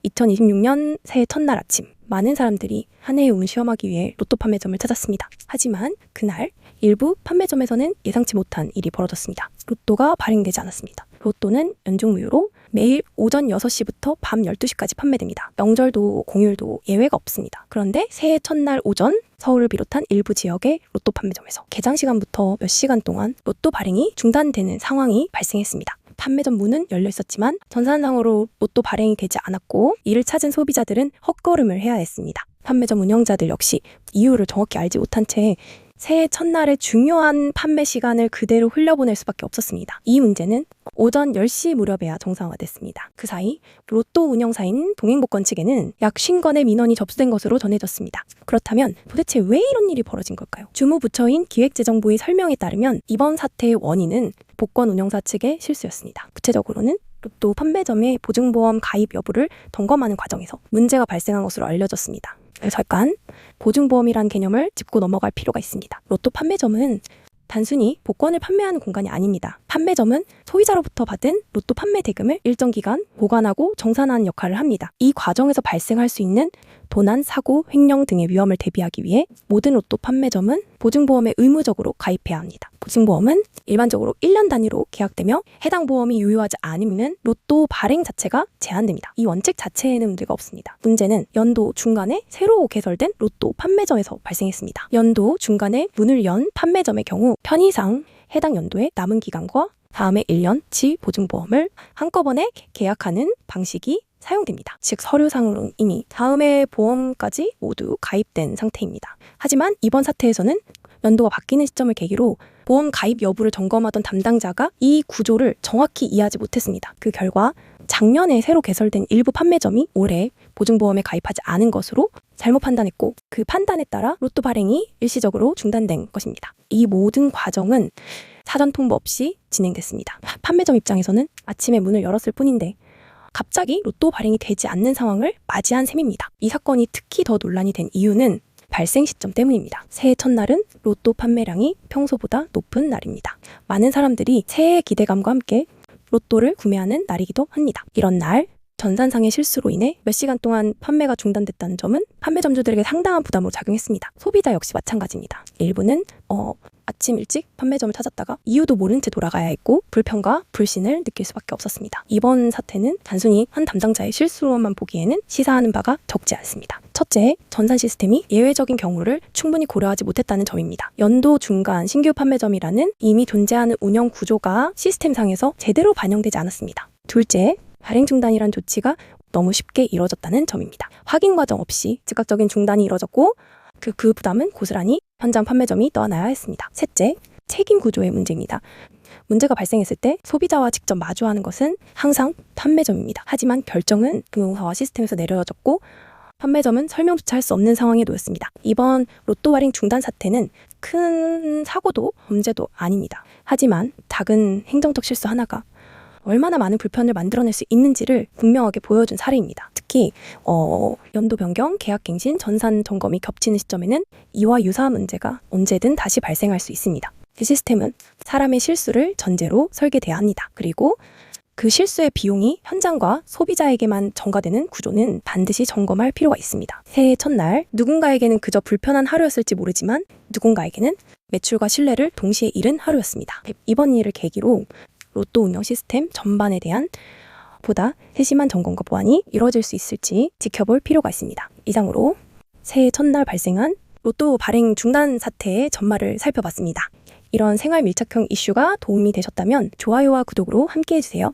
2026년 새해 첫날 아침, 많은 사람들이 한 해의 운을 시험하기 위해 로또 판매점을 찾았습니다. 하지만 그날 일부 판매점에서는 예상치 못한 일이 벌어졌습니다. 로또가 발행되지 않았습니다. 로또는 연중무휴로 매일 오전 6시부터 밤 12시까지 판매됩니다. 명절도 공휴일도 예외가 없습니다. 그런데 새해 첫날 오전 서울을 비롯한 일부 지역의 로또 판매점에서 개장 시간부터 몇 시간 동안 로또 발행이 중단되는 상황이 발생했습니다. 판매점 문은 열려 있었지만 전산상으로 로또 발행이 되지 않았고 이를 찾은 소비자들은 헛걸음을 해야 했습니다. 판매점 운영자들 역시 이유를 정확히 알지 못한 채 새해 첫날의 중요한 판매 시간을 그대로 흘려보낼 수밖에 없었습니다. 이 문제는 오전 10시 무렵에야 정상화됐습니다. 그 사이 로또 운영사인 동행복권 측에는 약 50건의 민원이 접수된 것으로 전해졌습니다. 그렇다면 도대체 왜 이런 일이 벌어진 걸까요? 주무부처인 기획재정부의 설명에 따르면 이번 사태의 원인은 복권 운영사 측의 실수였습니다. 구체적으로는 로또 판매점의 보증보험 가입 여부를 점검하는 과정에서 문제가 발생한 것으로 알려졌습니다. 잠깐 보증보험이란 개념을 짚고 넘어갈 필요가 있습니다. 로또 판매점은 단순히 복권을 판매하는 공간이 아닙니다. 판매점은 소비자로부터 받은 로또 판매 대금을 일정 기간 보관하고 정산하는 역할을 합니다. 이 과정에서 발생할 수 있는 도난, 사고, 횡령 등의 위험을 대비하기 위해 모든 로또 판매점은 보증보험에 의무적으로 가입해야 합니다. 보증보험은 일반적으로 1년 단위로 계약되며 해당 보험이 유효하지 않으면 로또 발행 자체가 제한됩니다. 이 원칙 자체에는 문제가 없습니다. 문제는 연도 중간에 새로 개설된 로또 판매점에서 발생했습니다. 연도 중간에 문을 연 판매점의 경우 편의상 해당 연도의 남은 기간과 다음에 1년치 보증보험을 한꺼번에 계약하는 방식이 사용됩니다. 즉 서류상으로는 이미 다음해 보험까지 모두 가입된 상태입니다. 하지만 이번 사태에서는 연도가 바뀌는 시점을 계기로 보험 가입 여부를 점검하던 담당자가 이 구조를 정확히 이해하지 못했습니다. 그 결과 작년에 새로 개설된 일부 판매점이 올해 보증보험에 가입하지 않은 것으로 잘못 판단했고 그 판단에 따라 로또 발행이 일시적으로 중단된 것입니다. 이 모든 과정은 사전 통보 없이 진행됐습니다. 판매점 입장에서는 아침에 문을 열었을 뿐인데 갑자기 로또 발행이 되지 않는 상황을 맞이한 셈입니다. 이 사건이 특히 더 논란이 된 이유는 발생 시점 때문입니다. 새해 첫날은 로또 판매량이 평소보다 높은 날입니다. 많은 사람들이 새해 기대감과 함께 로또를 구매하는 날이기도 합니다. 이런 날 전산상의 실수로 인해 몇 시간 동안 판매가 중단됐다는 점은 판매점주들에게 상당한 부담으로 작용했습니다. 소비자 역시 마찬가지입니다. 일부는 아침 일찍 판매점을 찾았다가 이유도 모른 채 돌아가야 했고 불편과 불신을 느낄 수밖에 없었습니다. 이번 사태는 단순히 한 담당자의 실수로만 보기에는 시사하는 바가 적지 않습니다. 첫째, 전산 시스템이 예외적인 경우를 충분히 고려하지 못했다는 점입니다. 연도 중간 신규 판매점이라는 이미 존재하는 운영 구조가 시스템상에서 제대로 반영되지 않았습니다. 둘째, 발행 중단이란 조치가 너무 쉽게 이뤄졌다는 점입니다. 확인 과정 없이 즉각적인 중단이 이뤄졌고 그 부담은 고스란히 현장 판매점이 떠안아야 했습니다. 셋째, 책임 구조의 문제입니다. 문제가 발생했을 때 소비자와 직접 마주하는 것은 항상 판매점입니다. 하지만 결정은 운영사와 시스템에서 내려졌고 판매점은 설명조차 할 수 없는 상황에 놓였습니다. 이번 로또 발행 중단 사태는 큰 사고도 범죄도 아닙니다. 하지만 작은 행정적 실수 하나가 얼마나 많은 불편을 만들어낼 수 있는지를 분명하게 보여준 사례입니다. 특히 연도 변경, 계약 갱신, 전산 점검이 겹치는 시점에는 이와 유사한 문제가 언제든 다시 발생할 수 있습니다. 그 시스템은 사람의 실수를 전제로 설계돼야 합니다. 그리고 그 실수의 비용이 현장과 소비자에게만 전가되는 구조는 반드시 점검할 필요가 있습니다. 새해 첫날 누군가에게는 그저 불편한 하루였을지 모르지만 누군가에게는 매출과 신뢰를 동시에 잃은 하루였습니다. 이번 일을 계기로 로또 운영 시스템 전반에 대한 보다 세심한 점검과 보완이 이루어질 수 있을지 지켜볼 필요가 있습니다. 이상으로 새해 첫날 발생한 로또 발행 중단 사태의 전말을 살펴봤습니다. 이런 생활 밀착형 이슈가 도움이 되셨다면 좋아요와 구독으로 함께 해주세요.